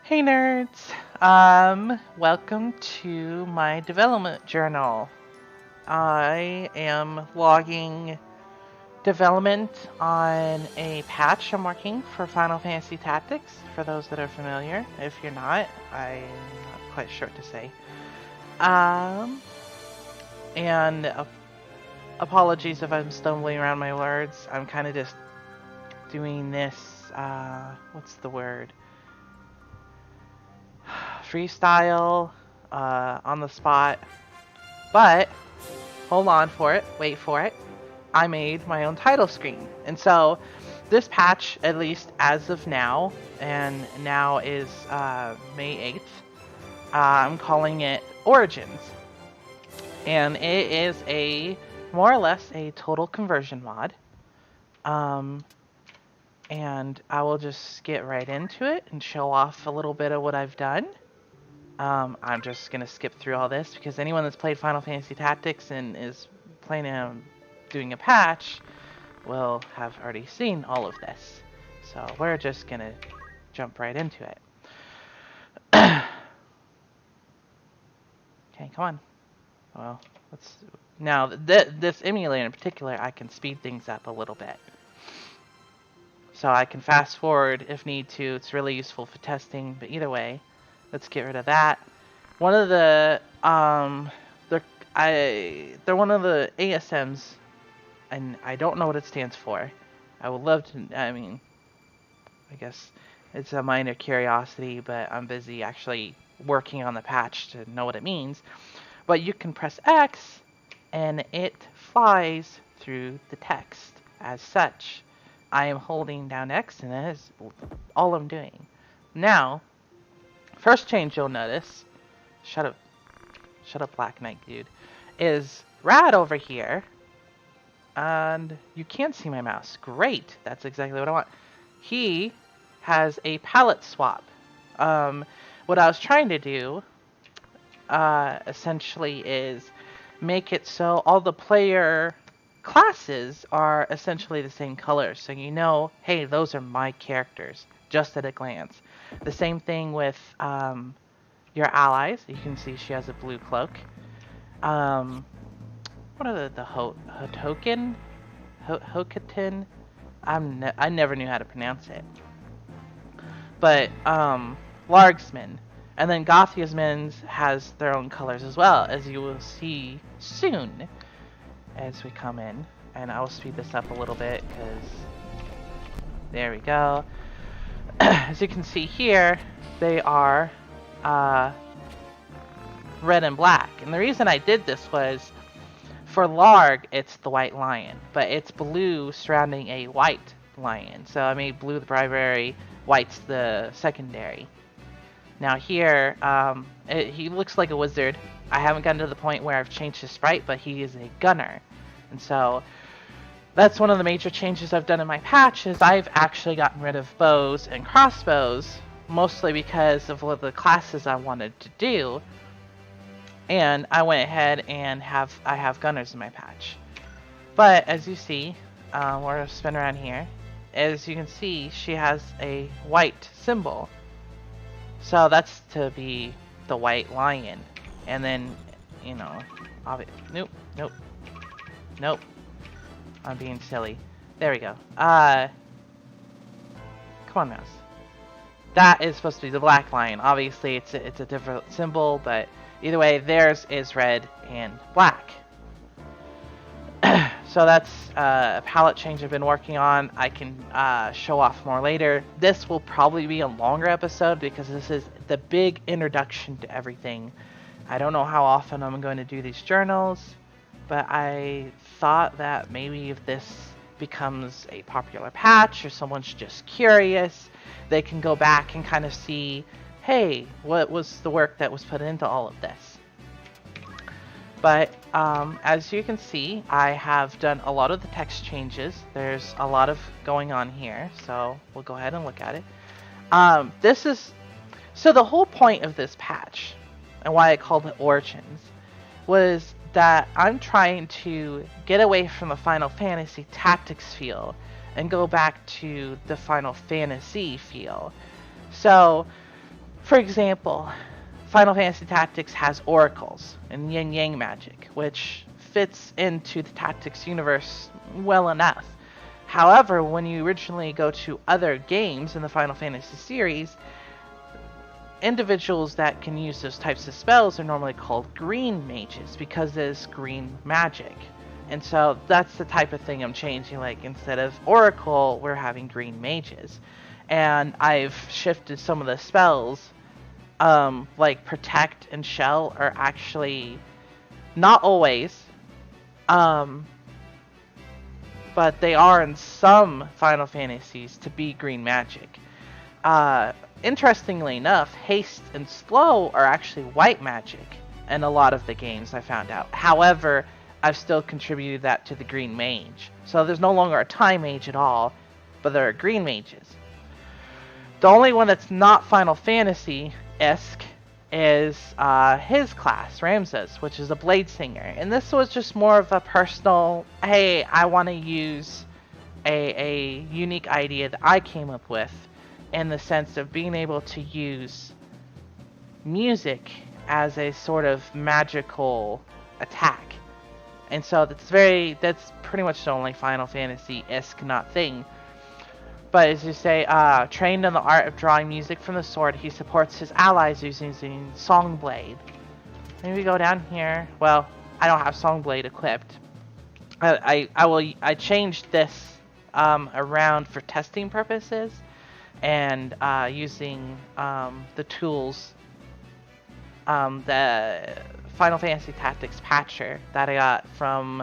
Hey nerds! Welcome to my development journal. I am logging development on a patch I'm working for Final Fantasy Tactics, for those that are familiar. If you're not, I'm not quite sure what to say. And apologies if I'm stumbling around my words. I'm kind of just doing this, what's the word? Freestyle, on the spot. But, hold on for it, wait for it. I made my own title screen. And so, this patch, at least as of now, and now is May 8th, I'm calling it Origins. And it is more or less a total conversion mod. And I will just get right into it and show off a little bit of what I've done. I'm just going to skip through all this because anyone that's played Final Fantasy Tactics and is planning on doing a patch will have already seen all of this. So we're just going to jump right into it. Okay, come on. Well, now this emulator in particular, I can speed things up a little bit. So I can fast forward if need to. It's really useful for testing, but either way, let's get rid of that. One of the they're one of the ASMs, and I don't know what it stands for. I would love to. I guess it's a minor curiosity, but I'm busy actually working on the patch to know what it means. But you can press X, and it flies through the text as such. I am holding down X, and that is all I'm doing. Now, first change you'll notice, shut up Black Knight dude, is Rad over here, and you can't see my mouse. Great, that's exactly what I want. He has a palette swap. What I was trying to do, essentially, is make it so all the player classes are essentially the same color, so you know, hey, those are my characters, just at a glance. The same thing with your allies. You can see she has a blue cloak. What are the Hotoken? Hokatin? I never knew how to pronounce it. But Largsman. And then Gothiasmans has their own colors as well, as you will see soon as we come in. And I will speed this up a little bit because there we go. As you can see here, they are red and black. And the reason I did this was, for Larg, it's the white lion, but it's blue surrounding a white lion. So I made blue the primary, white's the secondary. Now here, he looks like a wizard. I haven't gotten to the point where I've changed his sprite, but he is a gunner. And so that's one of the major changes I've done in my patch, is I've actually gotten rid of bows and crossbows, mostly because of what the classes I wanted to do. And I went ahead and I have gunners in my patch. But as you see, we're going to spin around here. As you can see, she has a white symbol. So that's to be the white lion. And then, you know, nope. I'm being silly. There we go. Come on, mouse. That is supposed to be the black lion. Obviously, it's a different symbol, but either way, theirs is red and black. So that's a palette change I've been working on. I can show off more later. This will probably be a longer episode because this is the big introduction to everything. I don't know how often I'm going to do these journals, but I thought that maybe if this becomes a popular patch or someone's just curious, they can go back and kind of see, hey, what was the work that was put into all of this? But as you can see, I have done a lot of the text changes. There's a lot of going on here, so we'll go ahead and look at it. So the whole point of this patch, and why I called it Origins, was that I'm trying to get away from the Final Fantasy Tactics feel and go back to the Final Fantasy feel. So For example, Final Fantasy Tactics has oracles and yin-yang magic, which fits into the Tactics universe well enough. However, when you originally go to other games in the Final Fantasy series, individuals that can use those types of spells are normally called green mages because there's green magic. And so that's the type of thing I'm changing. Like, instead of oracle, we're having green mages. And I've shifted some of the spells, like protect and shell are actually not always, but they are in some Final Fantasies to be green magic. Interestingly enough, haste and slow are actually white magic in a lot of the games, I found out. However, I've still contributed that to the green mage. So there's no longer a time mage at all, but there are green mages. The only one that's not Final Fantasy-esque is his class, Ramses, which is a blade singer. And this was just more of a personal, hey, I want to use a unique idea that I came up with, in the sense of being able to use music as a sort of magical attack. And so that's pretty much the only Final Fantasy-esque not thing. But as you say, trained in the art of drawing music from the sword, he supports his allies using Songblade. Maybe go down here. Well, I don't have Songblade equipped. I changed this around for testing purposes, and using the tools, the Final Fantasy Tactics patcher that I got from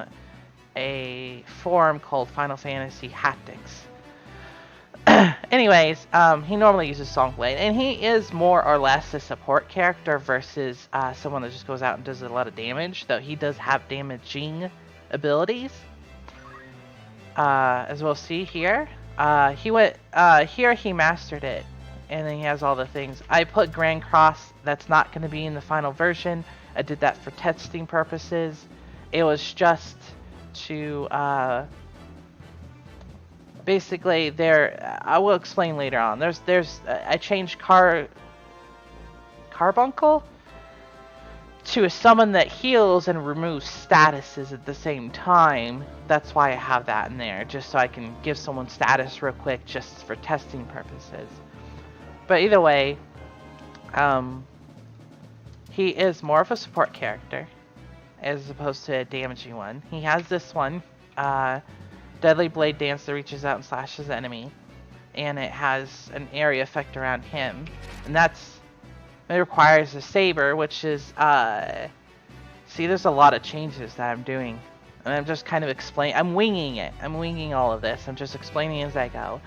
a forum called Final Fantasy Haptics. Anyways, he normally uses Songblade, and he is more or less a support character versus someone that just goes out and does a lot of damage, though he does have damaging abilities. As we'll see here. Here he mastered it, and then he has all the things. I put Grand Cross, that's not going to be in the final version. I did that for testing purposes. It was just to, basically, I will explain later on. I changed Carbuncle to a summon that heals and removes statuses at the same time. That's why I have that in there, just so I can give someone status real quick, just for testing purposes. But either way, he is more of a support character, as opposed to a damaging one. He has this one, Deadly Blade Dance, that reaches out and slashes the enemy, and it has an area effect around him, and it requires a saber, which is, see, there's a lot of changes that I'm doing, and I'm just kind of I'm winging it. I'm winging all of this. I'm just explaining as I go.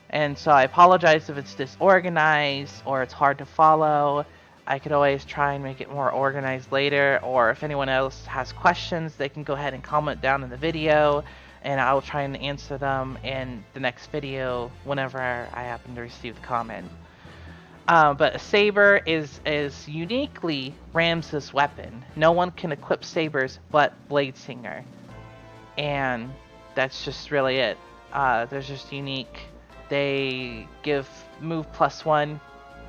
And so I apologize if it's disorganized or it's hard to follow. I could always try and make it more organized later, or if anyone else has questions, they can go ahead and comment down in the video, and I will try and answer them in the next video whenever I happen to receive the comment. But a saber is uniquely Ramses' weapon. No one can equip sabers but Blade Singer, and that's just really it. They're just unique. They give move +1,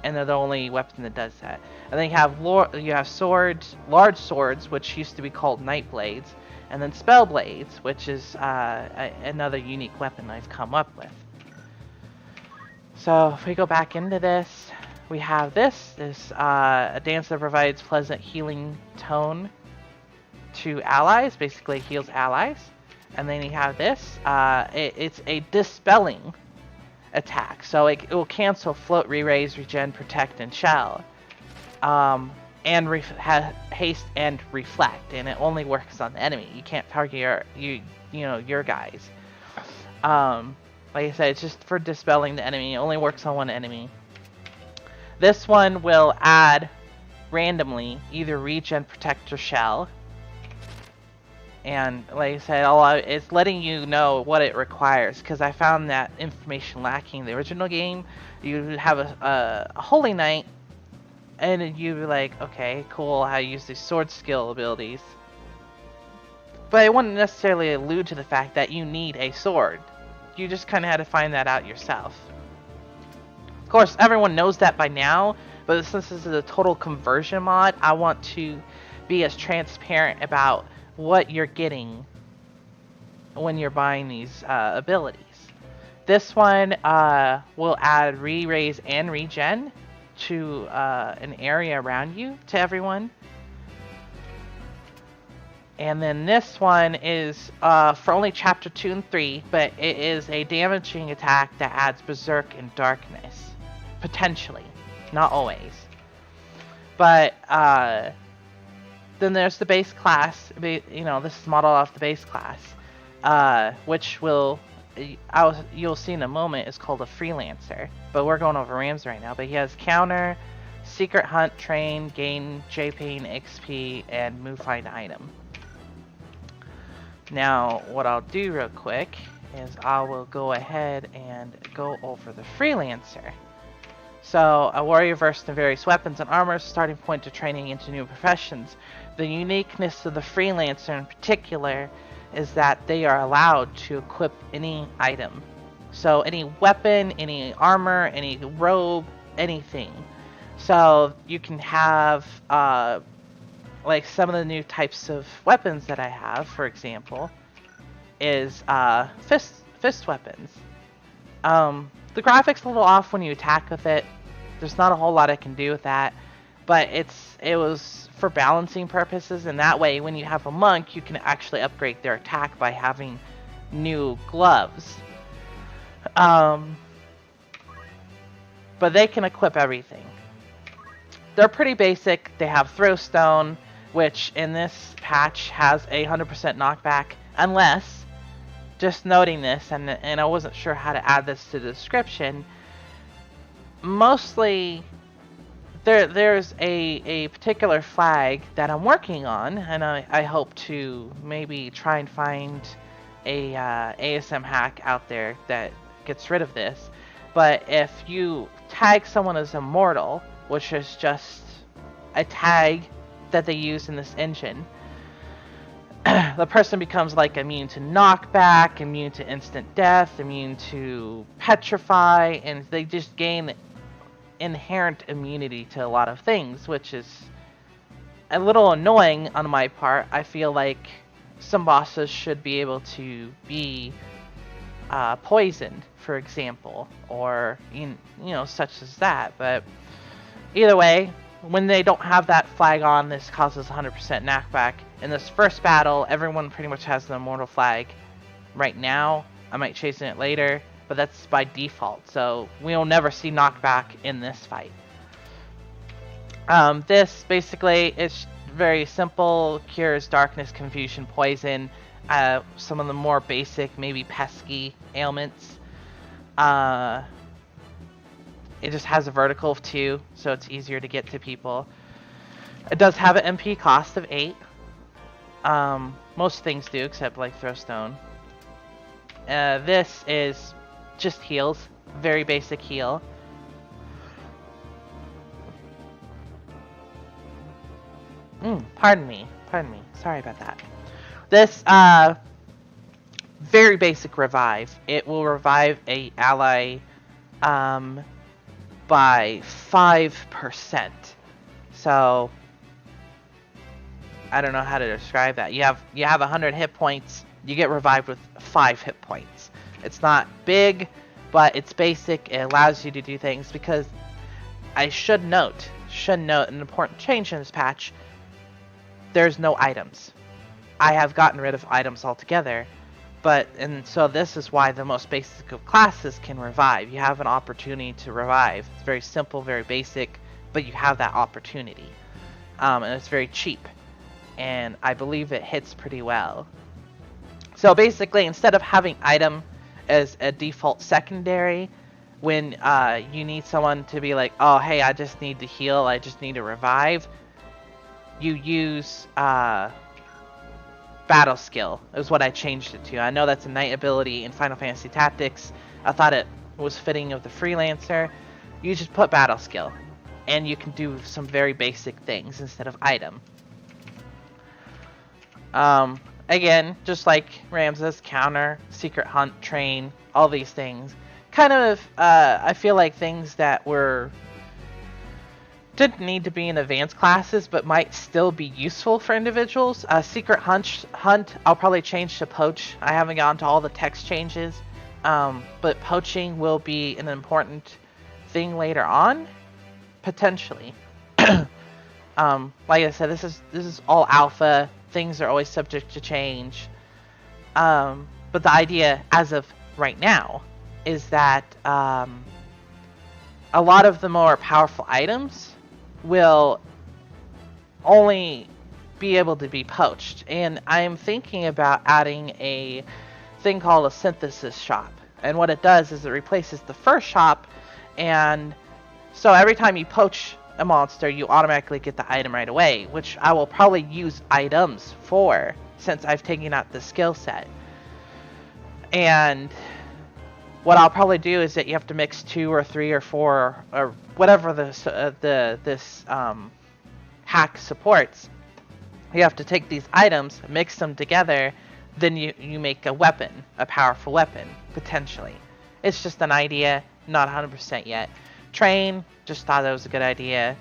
and they're the only weapon that does that. And then you have swords, large swords, which used to be called Night Blades, and then Spell Blades, which is another unique weapon I've come up with. So if we go back into this, we have this a dance that provides pleasant healing tone to allies, basically heals allies. And then you have this, it's a dispelling attack, so it will cancel float, re-raise, regen, protect, and shell, and haste and reflect, and it only works on the enemy. You can't target your guys. Like I said, it's just for dispelling the enemy. It only works on one enemy. This one will add randomly either regen, protect, or shell. And like I said, it's letting you know what it requires, because I found that information lacking in the original game. You have a Holy Knight, and you'd be like, okay, cool, how you use these sword skill abilities. But it wouldn't necessarily allude to the fact that you need a sword. You just kind of had to find that out yourself. Of course, everyone knows that by now, but since this is a total conversion mod, I want to be as transparent about what you're getting when you're buying these abilities. This one will add re-raise and regen to an area around you, to everyone. And then this one is for only Chapter 2 and 3, but it is a damaging attack that adds Berserk and Darkness. Potentially. Not always. But then there's the base class. You know, this is modeled off the base class. Which you'll see in a moment is called a Freelancer. But we're going over Rams right now. But he has Counter, Secret Hunt, Train, Gain, J-Pain, XP, and Move Find Item. Now, what I'll do real quick is I will go ahead and go over the Freelancer. So, a warrior versed in various weapons and armor, starting point to training into new professions. The uniqueness of the Freelancer in particular is that they are allowed to equip any item. So, any weapon, any armor, any robe, anything. So, you can have like some of the new types of weapons that I have, for example, is fist weapons. The graphics a little off when you attack with it. There's not a whole lot I can do with that, but it was for balancing purposes, and that way when you have a monk, you can actually upgrade their attack by having new gloves. But they can equip everything. They're pretty basic. They have Throwstone, which in this patch has a 100% knockback, unless, just noting this, and I wasn't sure how to add this to the description, mostly there's a particular flag that I'm working on, and I hope to maybe try and find a ASM hack out there that gets rid of this. But if you tag someone as immortal, which is just a tag that they use in this engine, the person becomes like immune to knockback, immune to instant death, immune to petrify, and they just gain inherent immunity to a lot of things, which is a little annoying on my part. I feel like some bosses should be able to be poisoned, for example, or you know, such as that. But either way, when they don't have that flag on, this causes 100% knockback. In this first battle, everyone pretty much has the immortal flag right now. I might chase it later, but that's by default, so we'll never see knockback in this fight. This basically is very simple, cures darkness, confusion, poison, some of the more basic, maybe pesky ailments. It just has a vertical of 2, so it's easier to get to people. It does have an MP cost of 8. Most things do, except like Throwstone. This is just heals. Very basic heal. Pardon me. Sorry about that. This, very basic revive. It will revive a ally, by 5%. So I don't know how to describe that. You have 100 hit points, you get revived with 5 hit points. It's not big, but it's basic. It allows you to do things, because I should note an important change in this patch. There's no items. I have gotten rid of items altogether. And so this is why the most basic of classes can revive. You have an opportunity to revive. It's very simple, very basic, but you have that opportunity. And it's very cheap. And I believe it hits pretty well. So basically, instead of having item as a default secondary, when you need someone to be like, oh, hey, I just need to heal, I just need to revive, you use battle skill is what I changed it to. I know that's a knight ability in Final Fantasy Tactics. I thought it was fitting of the Freelancer. You just put battle skill, and you can do some very basic things instead of item. Again, just like Ramses, Counter, Secret Hunt, Train, all these things kind of, I feel like things that didn't need to be in advanced classes, but might still be useful for individuals. Secret hunt, I'll probably change to poach. I haven't gotten to all the text changes, but poaching will be an important thing later on, potentially. Like I said, this is all alpha. Things are always subject to change. But the idea, as of right now, is that a lot of the more powerful items will only be able to be poached. And I'm thinking about adding a thing called a synthesis shop. And what it does is it replaces the first shop, and so every time you poach a monster, you automatically get the item right away, which I will probably use items for, since I've taken out the skill set. And what I'll probably do is that you have to mix 2 or 3 or 4 or whatever this hack supports. You have to take these items, mix them together, then you make a weapon, a powerful weapon, potentially. It's just an idea, not 100% yet. Train, just thought that was a good idea.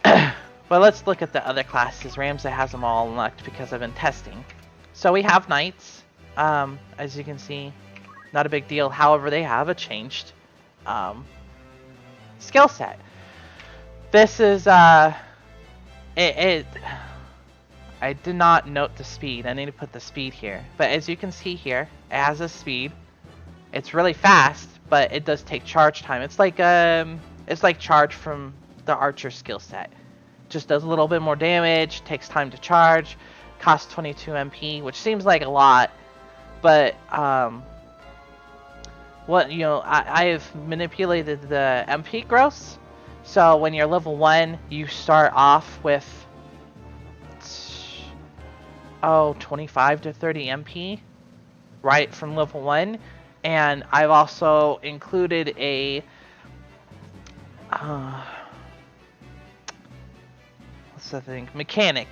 But let's look at the other classes. Ramsey has them all unlocked because I've been testing. So we have knights, as you can see. Not a big deal. However, they have a changed skill set. This is I did not note the speed. I need to put the speed here. But as you can see here, it has a speed. It's really fast, but it does take charge time. It's like charge from the archer skill set. Just does a little bit more damage, takes time to charge, costs 22 MP, which seems like a lot, but I've manipulated the MP gross. So when you're level 1, you start off with 25 to 30 MP right from level 1. And I've also included a mechanic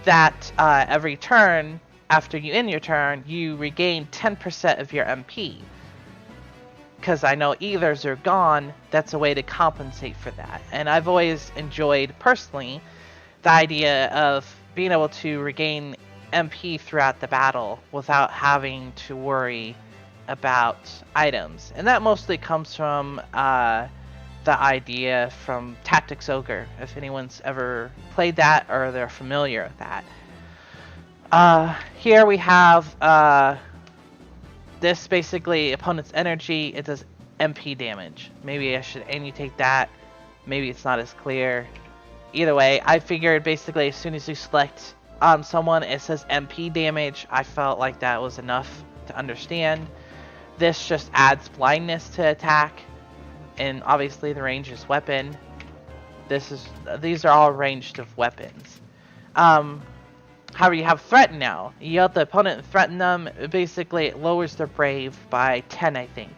that every turn after you end your turn, you regain 10% of your MP. Because I know ethers are gone, that's a way to compensate for that. And I've always enjoyed, personally, the idea of being able to regain MP throughout the battle without having to worry about items. And that mostly comes from the idea from Tactics Ogre, if anyone's ever played that or they're familiar with that. Here we have this basically opponent's energy. It does MP damage. Maybe I should annotate that. Maybe it's not as clear. Either way, I figured basically as soon as you select someone, it says MP damage. I felt like that was enough to understand. This just adds blindness to attack, and obviously the range is weapon. These are all ranged of weapons. However, you have threaten now. You let the opponent threaten them. Basically, it lowers their brave by 10, I think.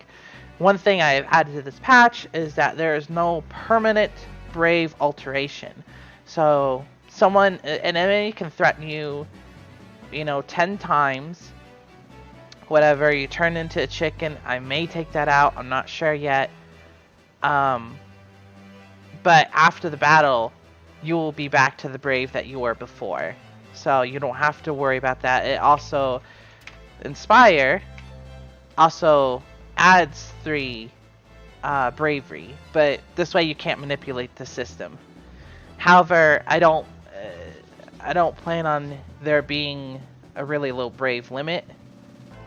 One thing I've added to this patch is that there is no permanent brave alteration. So an enemy can threaten you, 10 times. Whatever, you turn into a chicken. I may take that out. I'm not sure yet. But after the battle, you will be back to the brave that you were before. So you don't have to worry about that. It also, Inspire, also adds 3 bravery. But this way you can't manipulate the system. However, I don't plan on there being a really low brave limit.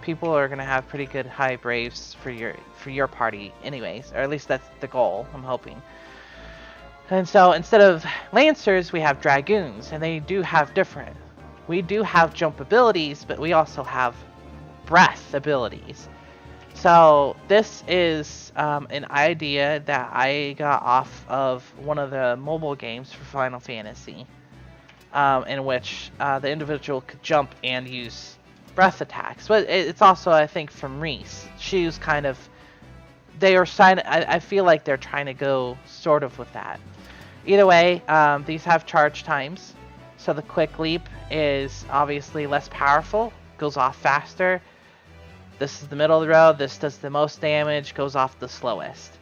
People are gonna have pretty good high braves for your party anyways, or at least that's the goal, I'm hoping. And so instead of lancers, we have dragoons, and they do have different. We do have jump abilities, but we also have breath abilities. So this is an idea that I got off of one of the mobile games for Final Fantasy, in which the individual could jump and use breath attacks. But it's also, I think, from Reese. She was kind of, I feel like they're trying to go sort of with that. Either way, these have charge times. So the quick leap is obviously less powerful, goes off faster. This is the middle of the road. This does the most damage, goes off the slowest.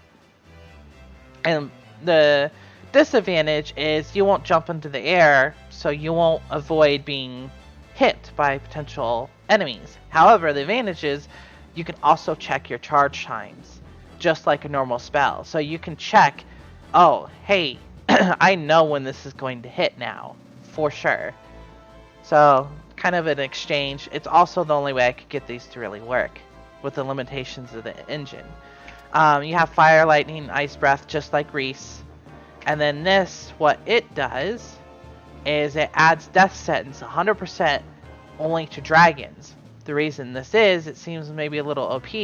And the disadvantage is you won't jump into the air, so you won't avoid being hit by potential enemies. However, the advantage is you can also check your charge times, just like a normal spell. So you can check, oh, hey, I know when this is going to hit now, for sure. So, kind of an exchange. It's also the only way I could get these to really work, with the limitations of the engine. You have Fire, Lightning, Ice Breath, just like Reese. And then this, what it does, is it adds Death Sentence 100% only to dragons. The reason this is, it seems maybe a little OP,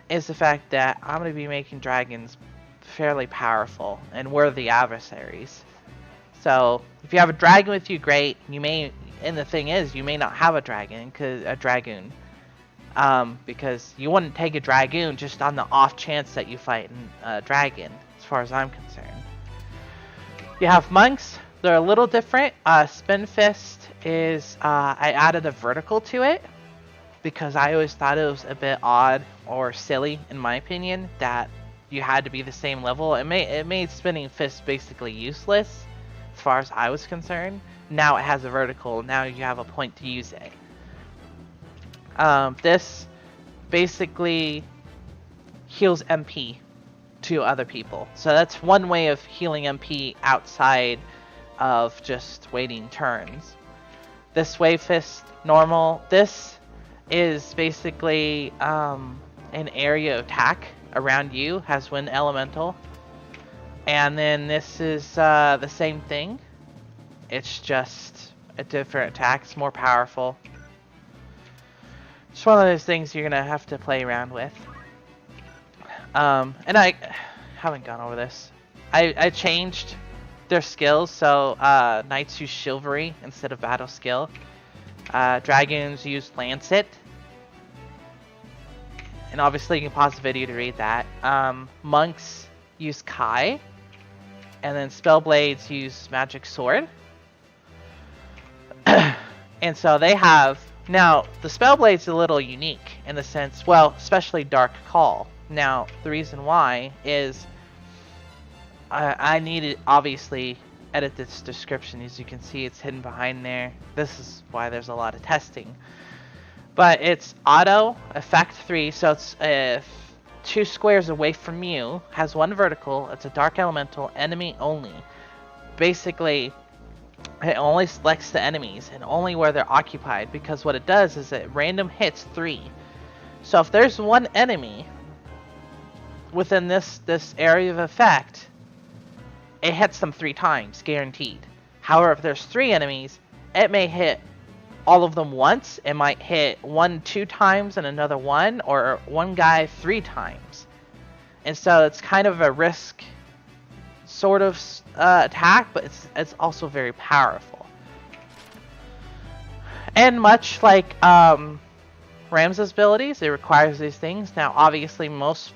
is the fact that I'm going to be making dragons fairly powerful and worthy adversaries. So, if you have a dragon with you, great. You may, and the thing is, you may not have a dragon, because you wouldn't take a dragoon just on the off chance that you fight a dragon, as far as I'm concerned. You have monks. They're a little different. Spin Fist is, I added a vertical to it, because I always thought it was a bit odd or silly, in my opinion, that you had to be the same level. It made Spinning Fist basically useless, as far as I was concerned. Now it has a vertical. Now you have a point to use it. This basically heals MP to other people. So that's one way of healing MP outside of just waiting turns. This Wave Fist normal. This is basically an area attack around you. Has Wind Elemental. And then this is the same thing. It's just a different attack. It's more powerful. It's one of those things you're going to have to play around with. And I haven't gone over this. I changed their skills, so Knights use Chivalry instead of Battle Skill. Dragons use Lancet. And obviously you can pause the video to read that. Monks use Kai. And then Spellblades use Magic Sword. And so they have... Now, the Spellblade's a little unique in the sense... Well, especially Dark Call. Now, the reason why is... I need to obviously edit this description. As you can see, it's hidden behind there. This is why there's a lot of testing. But it's auto, effect 3, so it's 2 squares away from you, has 1 vertical, it's a dark elemental, enemy only. Basically, it only selects the enemies, and only where they're occupied, because what it does is it random hits 3. So if there's 1 enemy within this area of effect, it hits them 3 times, guaranteed. However, if there's 3 enemies, it may hit all of them once. It might hit 1 2 times and another 1, or one guy 3 times. And so it's kind of a risk sort of attack, but it's also very powerful. And much like Ramza's abilities, it requires these things. Now, obviously, most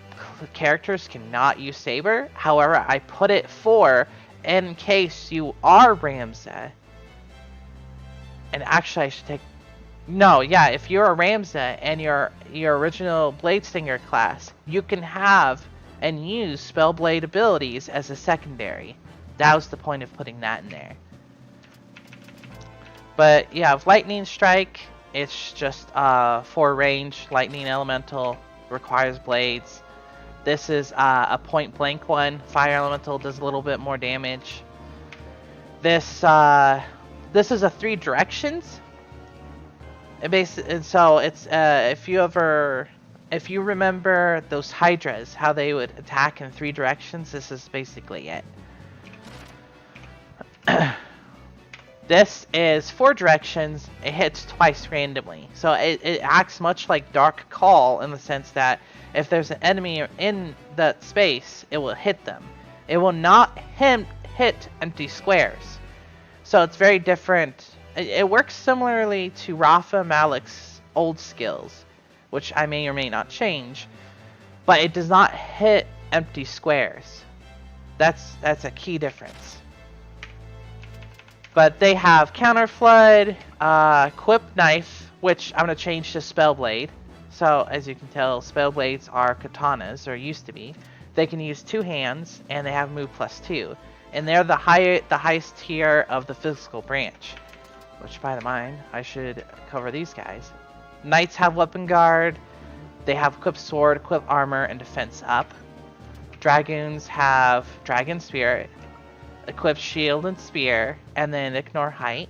characters cannot use Saber. However, I put it for in case you are Ramza. And actually, I should take... No, yeah, if you're a Ramza and your original Blade Stinger class, you can have and use Spellblade abilities as a secondary. That was the point of putting that in there. But yeah, with Lightning Strike, it's just for range. Lightning Elemental requires blades. This is a point blank one. Fire Elemental does a little bit more damage. This is a 3 directions. And so it's if you remember those Hydras, how they would attack in 3 directions, this is basically it. This is 4 directions. It hits twice randomly. So it acts much like Dark Call in the sense that if there's an enemy in that space, it will hit them. It will not hit empty squares. So it's very different. It works similarly to Rafa Malik's old skills, which I may or may not change, but it does not hit empty squares. That's a key difference. But they have Counter Flood, Quip Knife, which I'm going to change to Spellblade. So as you can tell, Spellblades are katanas, or used to be. They can use 2 hands, and they have move +2. And they're the highest tier of the physical branch. Which, by the mind, I should cover these guys. Knights have weapon guard. They have equipped sword, equipped armor, and defense up. Dragoons have dragon spirit, equipped shield and spear, and then ignore height.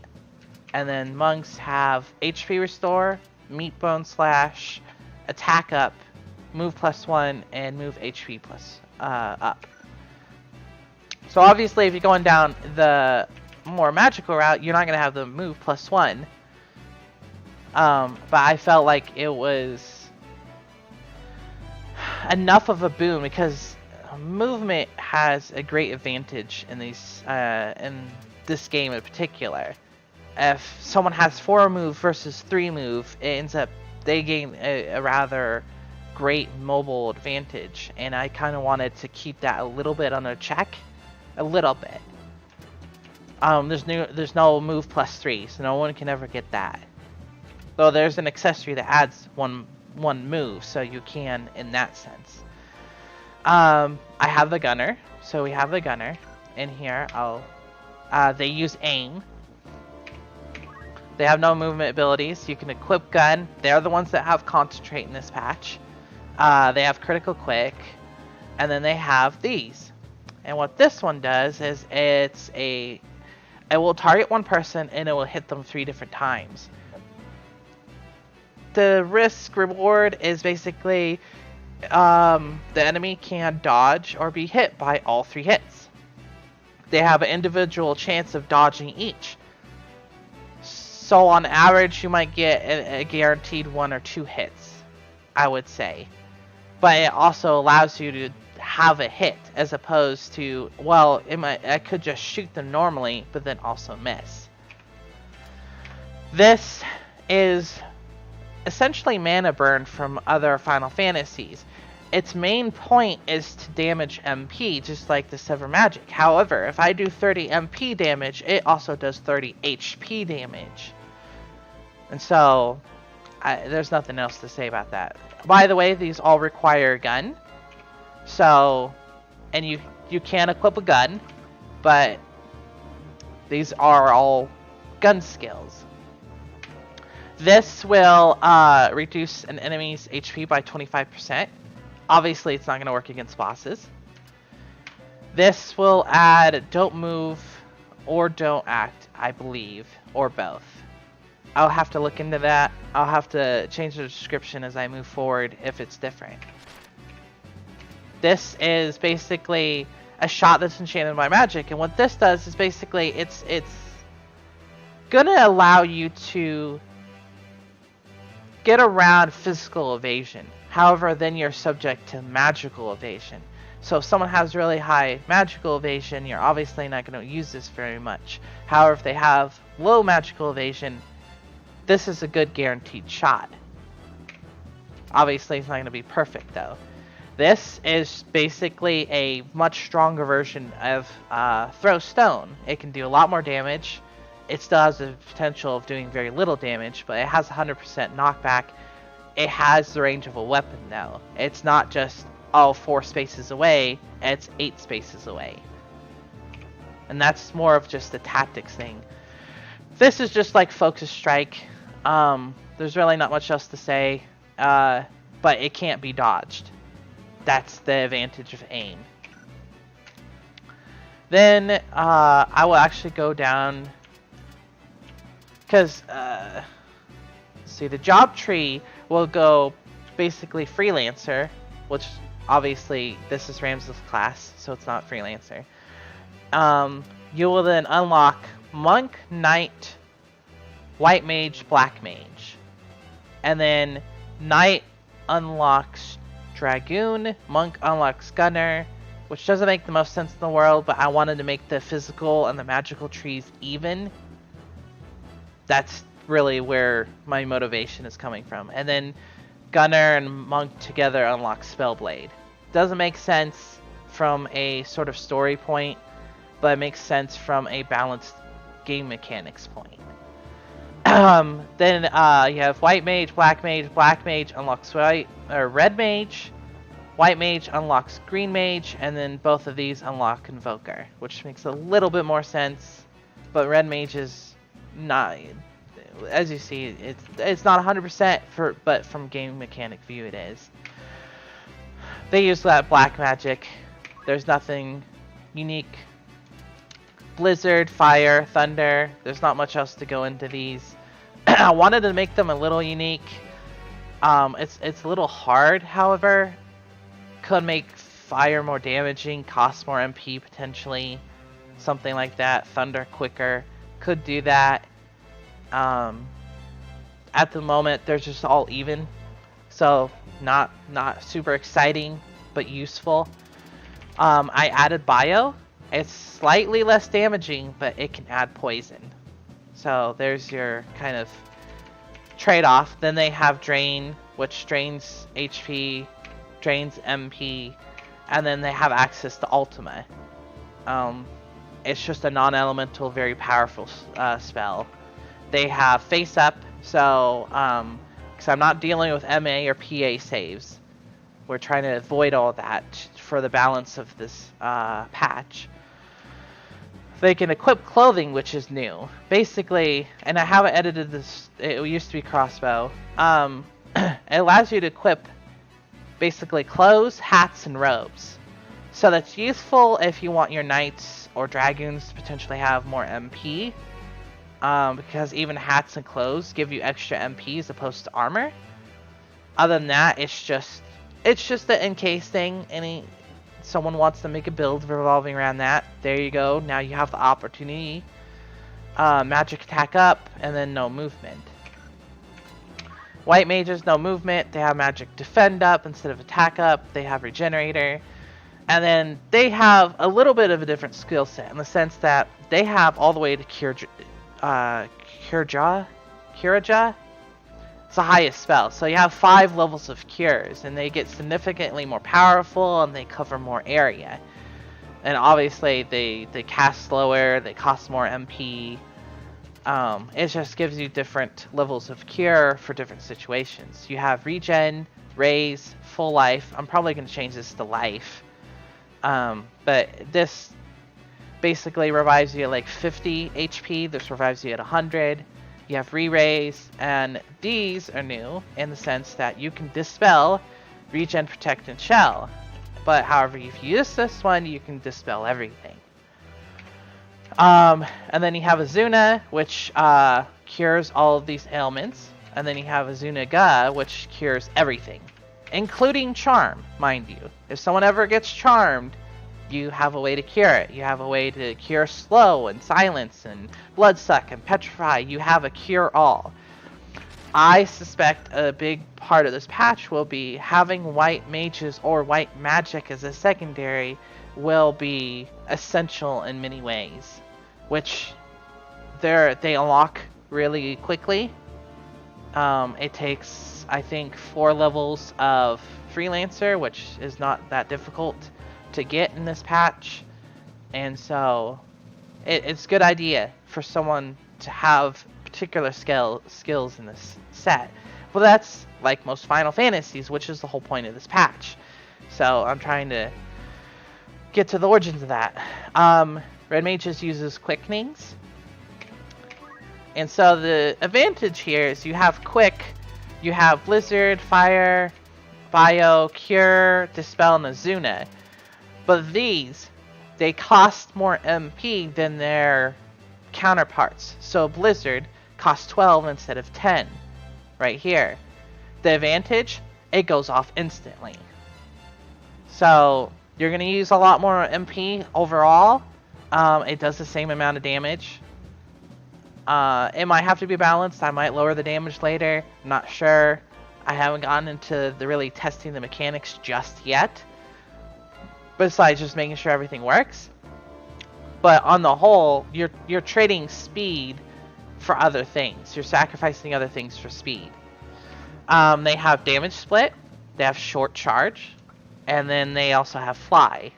And then monks have HP restore, meat bone slash, attack up, move +1, and move HP up. So obviously, if you're going down the more magical route, you're not going to have the move +1. But I felt like it was enough of a boon because movement has a great advantage in this game in particular. If someone has 4 move versus 3 move, it ends up they gain a rather great mobile advantage, and I kind of wanted to keep that a little bit under check, a little bit. There's no move +3, so no one can ever get that. Though there's an accessory that adds one move, so you can in that sense. I have the gunner, so we have the gunner in here. They use aim. They have no movement abilities. You can equip gun. They're the ones that have concentrate in this patch. They have critical quick, and then they have these. And what this one does is it will target one person and it will hit them 3 different times. The risk reward is basically the enemy can dodge or be hit by all 3 hits. They have an individual chance of dodging each. So on average, you might get a guaranteed 1 or 2 hits, I would say. But it also allows you to have a hit, as opposed to, well, I could just shoot them normally, but then also miss. This is essentially mana burn from other Final Fantasies. Its main point is to damage MP, just like the Sever Magic. However, if I do 30 MP damage, it also does 30 HP damage. And so, there's nothing else to say about that. By the way, these all require a gun. So, and you can equip a gun, but these are all gun skills. This will reduce an enemy's HP by 25%. Obviously, it's not going to work against bosses. This will add don't move or don't act, I believe, or both. I'll have to look into that. I'll have to change the description as I move forward if it's different. This is basically a shot that's enchanted by magic, and what this does is basically it's gonna allow you to get around physical evasion. However, then you're subject to magical evasion. So if someone has really high magical evasion, you're obviously not going to use this very much. However, if they have low magical evasion, this is a good guaranteed shot. Obviously, it's not going to be perfect, though. This is basically a much stronger version of Throw Stone. It can do a lot more damage. It still has the potential of doing very little damage, but it has 100% knockback. It has the range of a weapon, though. It's not just, 4 spaces away, it's 8 spaces away. And that's more of just a tactics thing. This is just like Focus Strike. There's really not much else to say, but it can't be dodged. That's the advantage of aim. Then I will actually go down, because see, the job tree will go basically freelancer, which obviously this is Ramses' class, so it's not freelancer. You will then unlock monk, knight, white mage, black mage, and then knight unlocks dragoon, monk unlocks gunner, which doesn't make the most sense in the world, but I wanted to make the physical and the magical trees even. That's really where my motivation is coming from. And then gunner and monk together unlock Spellblade. Doesn't make sense from a sort of story point, but it makes sense from a balanced game mechanics point. Then you have white mage, black mage. Black mage unlocks red mage. White mage unlocks green mage, and then both of these unlock invoker, which makes a little bit more sense. But red mage is not, as you see, it's not 100% but from game mechanic view it is. They use that black magic. There's nothing unique. Blizzard, fire, thunder. There's not much else to go into these. I wanted to make them a little unique. It's a little hard, however. Could make fire more damaging, cost more MP potentially, something like that. Thunder quicker, could do that. At the moment, they're just all even, so not super exciting, but useful. I added bio. It's slightly less damaging, but it can add poison. So there's your kind of trade-off. Then they have drain, which drains HP, drains MP, and then they have access to Ultima. It's just a non-elemental, very powerful spell. They have face up, so because I'm not dealing with MA or PA saves, we're trying to avoid all that for the balance of this patch. They can equip clothing, which is new. Basically, and I haven't edited this, it used to be crossbow. It allows you to equip basically clothes, hats, and robes. So that's useful if you want your knights or dragoons to potentially have more MP. Because even hats and clothes give you extra MP as opposed to armor. Other than that, it's just the in case thing. Someone wants to make a build revolving around that. There you go. Now you have the opportunity. Magic attack up, and then no movement. White mages, no movement. They have magic defend up instead of attack up. They have regenerator. And then they have a little bit of a different skill set in the sense that they have all the way to Curaja. It's the highest spell. So you have 5 levels of cures, and they get significantly more powerful, and they cover more area. And obviously they cast slower, they cost more MP. It just gives you different levels of cure for different situations. You have regen, raise, full life. I'm probably going to change this to life. But this basically revives you at like 50 HP. This revives you at 100. You have re-raise, and these are new in the sense that you can dispel, regen, protect, and shell. But however, if you use this one, you can dispel everything. And then you have Azuna, which cures all of these ailments. And then you have Azuna Ga, which cures everything, including charm, mind you. If someone ever gets charmed, you have a way to cure it. You have a way to cure slow and silence and bloodsuck and petrify. You have a cure all. I suspect a big part of this patch will be having white mages or white magic as a secondary will be essential in many ways, which they unlock really quickly. It takes, I think, 4 levels of Freelancer, which is not that difficult to get in this patch, and so it's a good idea for someone to have particular skills in this set. Well, that's like most Final Fantasies, which is the whole point of this patch. So I'm trying to get to the origins of that. Red Mages uses Quickenings, and so the advantage here is you have Quick, you have Blizzard, Fire, Bio, Cure, Dispel, and Azuna. But these, they cost more MP than their counterparts. So Blizzard costs 12 instead of 10, right here. The advantage, it goes off instantly. So you're going to use a lot more MP overall. It does the same amount of damage. It might have to be balanced. I might lower the damage later. I'm not sure. I haven't gotten into really testing the mechanics just yet, besides just making sure everything works. But on the whole, you're trading speed for other things. You're sacrificing other things for speed. They have damage split. They have short charge, and then they also have fly,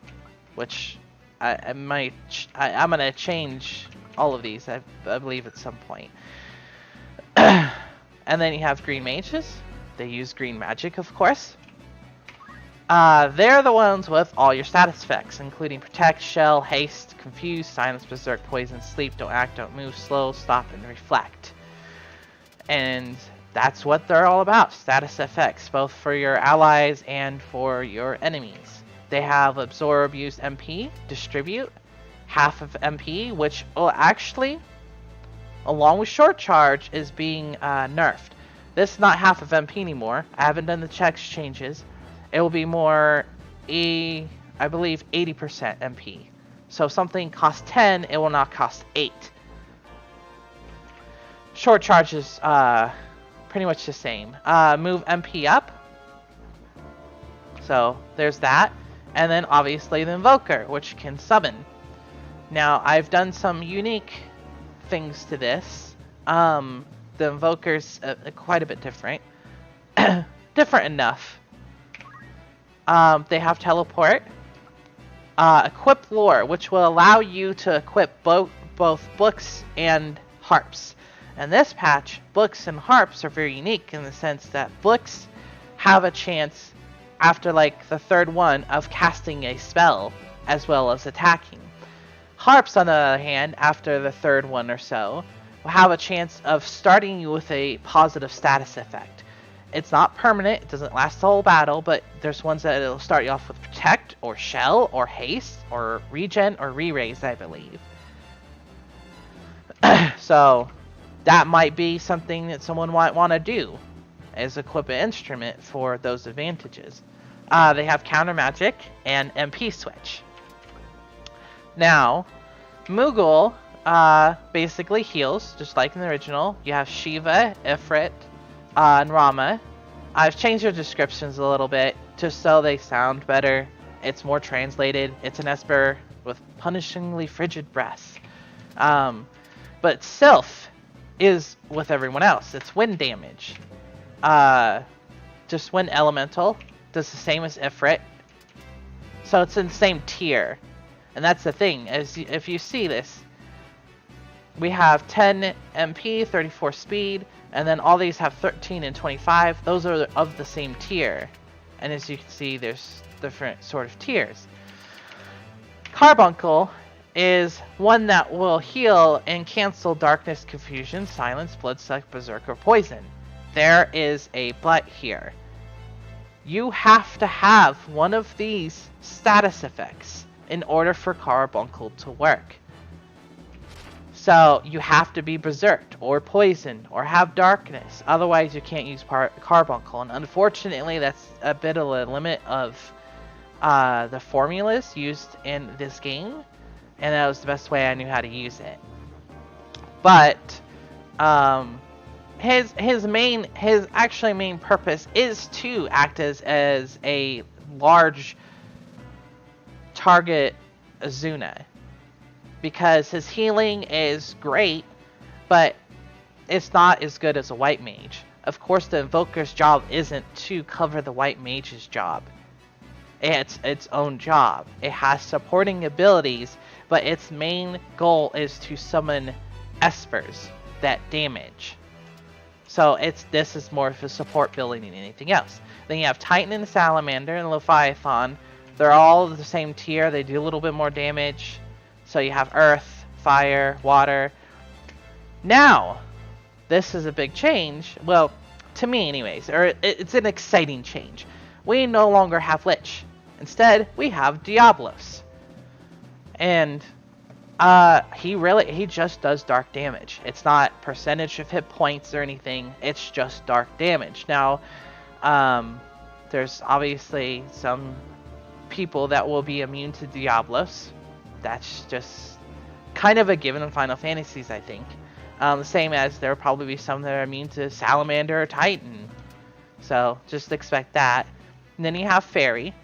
which I'm gonna change all of these, I believe, at some point. And then you have green mages. They use green magic, of course. They're the ones with all your status effects, including Protect, Shell, Haste, Confuse, Silence, Berserk, Poison, Sleep, Don't Act, Don't Move, Slow, Stop, and Reflect. And that's what they're all about, status effects, both for your allies and for your enemies. They have Absorb, Use MP, Distribute, half of MP, which will actually, along with Short Charge, is being nerfed. This is not half of MP anymore. I haven't done the checks changes. It will be more, I believe, 80% MP. So if something costs 10, it will not cost 8. Short Charge is pretty much the same. Move MP up. So there's that. And then obviously the Invoker, which can summon. Now I've done some unique things to this. The Invoker's quite a bit different. Different enough. They have Teleport. Equip Lore, which will allow you to equip both books and harps. And this patch, books and harps are very unique in the sense that books have a chance after like the third one of casting a spell as well as attacking. Harps, on the other hand, after the third one or so, will have a chance of starting you with a positive status effect. It's not permanent, it doesn't last the whole battle, but there's ones that it'll start you off with Protect, or Shell, or Haste, or Regen, or Re-Raise, I believe. So that might be something that someone might want to do, is equip an instrument for those advantages. They have Counter Magic and MP Switch. Now, Moogle basically heals, just like in the original. You have Shiva, Ifrit, and Rama. I've changed their descriptions a little bit, just so they sound better. It's more translated. It's an Esper with punishingly frigid breath. But Sylph is with everyone else. It's wind damage. Just wind elemental. Does the same as Ifrit. So it's in the same tier. And that's the thing, if you see this, we have 10 MP, 34 speed, and then all these have 13 and 25. Those are of the same tier. And as you can see, there's different sort of tiers. Carbuncle is one that will heal and cancel Darkness, Confusion, Silence, Bloodsuck, Berserk, or Poison. There is a but here. You have to have one of these status effects in order for Carbuncle to work. So you have to be Berserked or Poisoned or have Darkness. Otherwise you can't use Carbuncle. And unfortunately that's a bit of a limit of the formulas used in this game. And that was the best way I knew how to use it. But his actually main purpose is to act as a large target Azuna, because his healing is great, but it's not as good as a white mage. Of course, the Invoker's job isn't to cover the white mage's job. It's its own job. It has supporting abilities, but its main goal is to summon Espers that damage. So this is more of a support building than anything else. Then you have Titan and Salamander and Leviathan. They're all the same tier. They do a little bit more damage. So you have Earth, Fire, Water. Now, this is a big change. Well, to me anyways. Or it's an exciting change. We no longer have Lich. Instead, we have Diablos. And he just does dark damage. It's not percentage of hit points or anything. It's just dark damage. Now, there's obviously some people that will be immune to Diablos. That's just kind of a given in Final Fantasies, I think. The same as there will probably be some that are immune to Salamander or Titan. So just expect that. And then you have Fairy.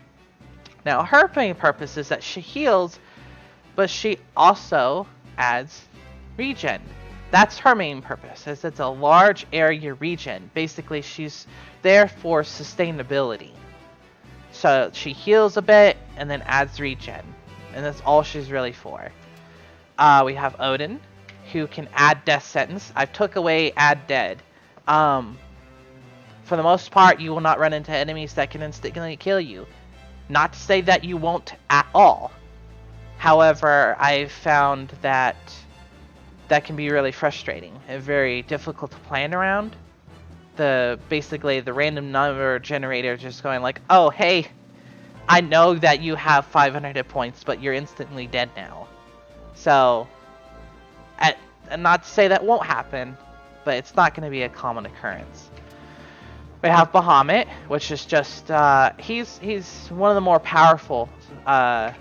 Now her main purpose is that she heals, but she also adds regen. That's her main purpose, as it's a large area regen. Basically, she's there for sustainability. So she heals a bit and then adds regen. And that's all she's really for. We have Odin. who can add death sentence. I've took away add dead. For the most part, you will not run into enemies that can instantly kill you. Not to say that you won't at all. However, I've found that that can be really frustrating and very difficult to plan around. Basically the random number generator just going like, oh hey, I know that you have 500 hit points, but you're instantly dead now. So, and not to say that won't happen, but it's not going to be a common occurrence. We have Bahamut, which is just, he's one of the more powerful, go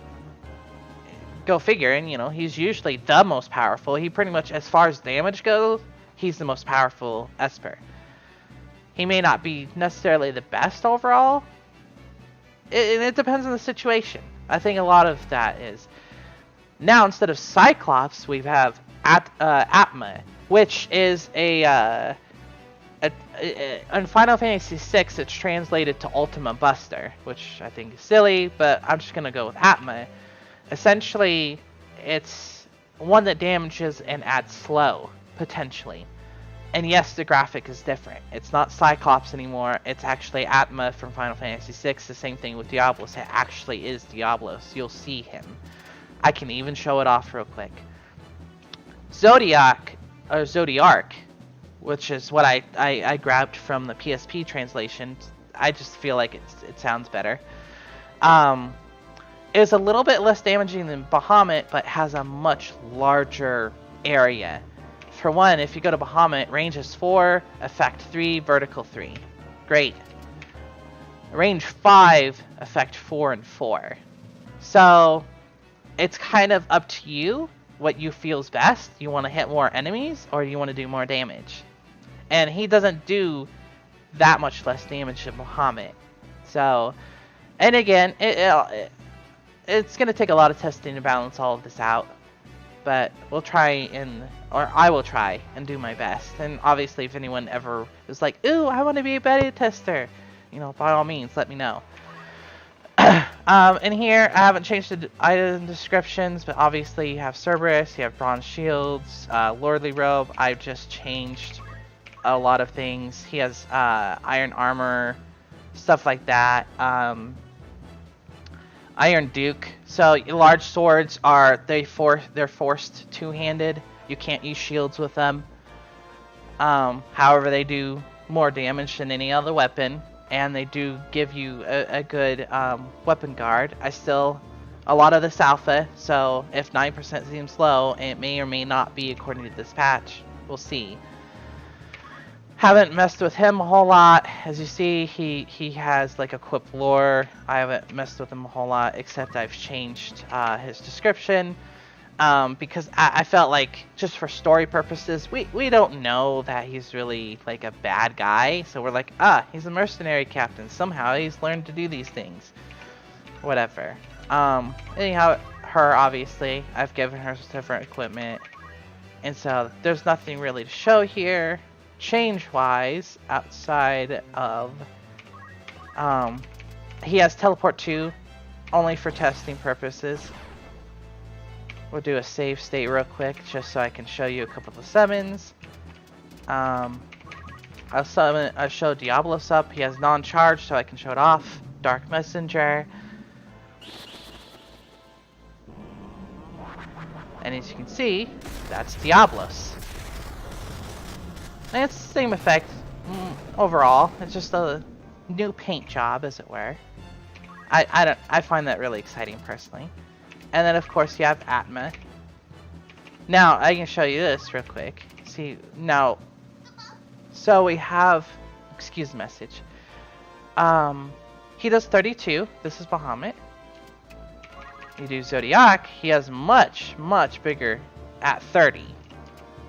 figure, and you know, he's usually the most powerful. He pretty much, as far as damage goes, he's the most powerful Esper. He may not be necessarily the best overall. It depends on the situation. I think a lot of that is. Now, instead of Cyclops, we have Atma, which is in Final Fantasy VI, it's translated to Ultima Buster, which I think is silly, but I'm just going to go with Atma. Essentially, it's one that damages and adds slow, potentially. And yes, the graphic is different. It's not Cyclops anymore, it's actually Atma from Final Fantasy VI. The same thing with Diablos, it actually is Diablos. You'll see him. I can even show it off real quick. Zodiark, which is what I grabbed from the PSP translation. I just feel like it sounds better. Is a little bit less damaging than Bahamut, but has a much larger area. For one, if you go to Bahamut, range is 4, effect 3, vertical 3. Great. Range 5, effect 4 and 4. So, it's kind of up to you what you feel's best. You want to hit more enemies, or do you want to do more damage? And he doesn't do that much less damage than Bahamut. So, and again, it's going to take a lot of testing to balance all of this out. But we'll try or I will try and do my best. And obviously, if anyone ever is like, ooh, I want to be a beta tester, you know, by all means, let me know. In here, I haven't changed the item descriptions, but obviously you have Cerberus, you have Bronze Shields, Lordly Robe. I've just changed a lot of things. He has Iron Armor, stuff like that. Iron Duke. So large swords they're forced two-handed. You can't use shields with them. However, they do more damage than any other weapon, and they do give you a good weapon guard. A lot of this alpha, so if 9% seems low, it may or may not be according to this patch. We'll see. Haven't messed with him a whole lot. As you see, he has like equip lore. I haven't messed with him a whole lot, except I've changed his description. Because I felt like, just for story purposes, we don't know that he's really like a bad guy. So we're like, he's a mercenary captain. Somehow he's learned to do these things. Whatever. Anyhow, her, obviously, I've given her different equipment. And so there's nothing really to show here. Change-wise, outside of... he has teleport 2, only for testing purposes. We'll do a save state real quick, just so I can show you a couple of summons. I'll show Diablos up. He has non-charge, so I can show it off. Dark Messenger. And as you can see, that's Diablos. And it's the same effect overall. It's just a new paint job, as it were. I find that really exciting personally. And then of course you have Atma. Now I can show you this real quick. See now. So we have, excuse the message. He does 32. This is Bahamut. You do Zodiac. He has much bigger at 30.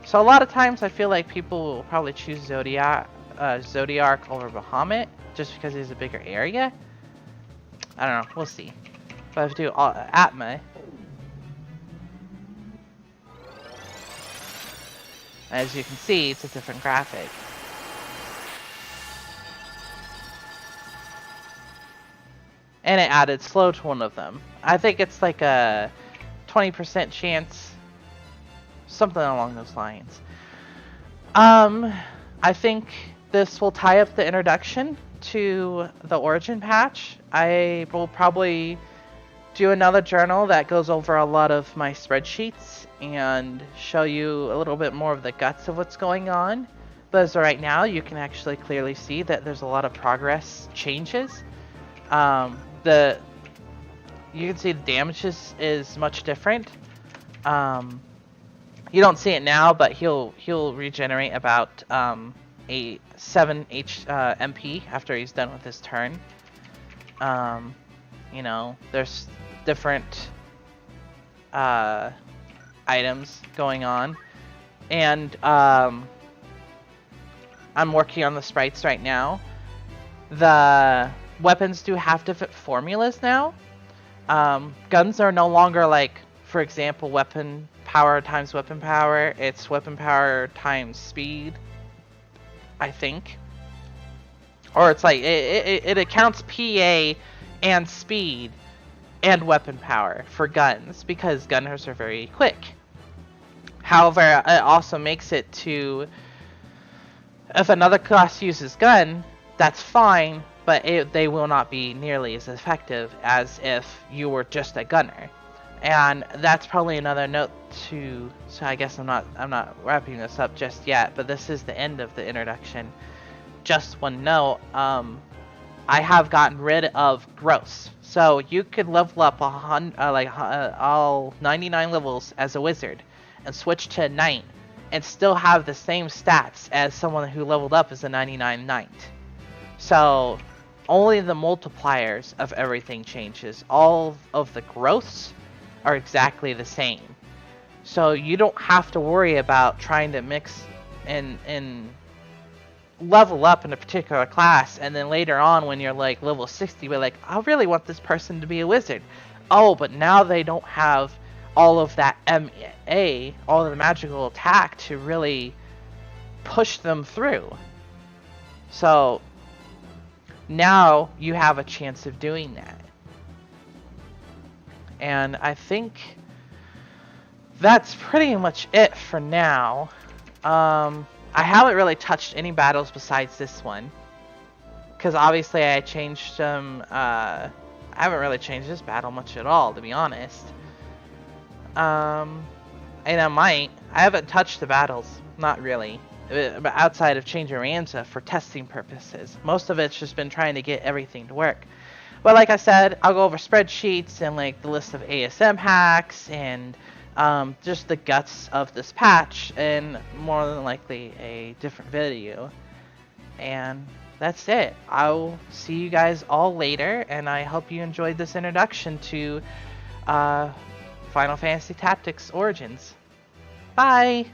So a lot of times I feel like people will probably choose Zodiac over Bahamut just because he's a bigger area. I don't know, we'll see. But if I do Atma, as you can see, it's a different graphic. And it added slow to one of them. I think it's like a 20% chance something along those lines. I think this will tie up the introduction to the origin patch. I will probably do another journal that goes over a lot of my spreadsheets and show you a little bit more of the guts of what's going on. But as of right now, you can actually clearly see that there's a lot of progress changes. You can see the damage is much different. You don't see it now, but he'll regenerate about a 7 MP after he's done with his turn. You know, there's different items going on, and I'm working on the sprites right now. The weapons do have different formulas now. Guns are no longer like, for example, weapon power times weapon power. It's weapon power times speed, I think. Or it's like, it accounts PA and speed and weapon power for guns, because gunners are very quick. However, it also makes it to, if another class uses gun, that's fine, but they will not be nearly as effective as if you were just a gunner. And that's probably another note to, so I guess I'm not wrapping this up just yet, but this is the end of the introduction. Just one note, I have gotten rid of growths. So you could level up all 99 levels as a wizard and switch to a knight and still have the same stats as someone who leveled up as a 99 knight. So only the multipliers of everything changes. All of the growths are exactly the same. So you don't have to worry about trying to mix and level up in a particular class, and then later on when you're like level 60, we're like, I really want this person to be a wizard. Oh, but now they don't have all of that MA, all of the magical attack to really push them through. So now you have a chance of doing that. And I think that's pretty much it for now. I haven't really touched any battles besides this one, because obviously I changed them. I haven't really changed this battle much at all, to be honest. And I haven't touched the battles, not really, but outside of changing Ranza for testing purposes. Most of it's just been trying to get everything to work. But like I said, I'll go over spreadsheets and like the list of ASM hacks and just the guts of this patch, and more than likely a different video. And that's it. I'll see you guys all later, and I hope you enjoyed this introduction to Final Fantasy Tactics Origins. Bye!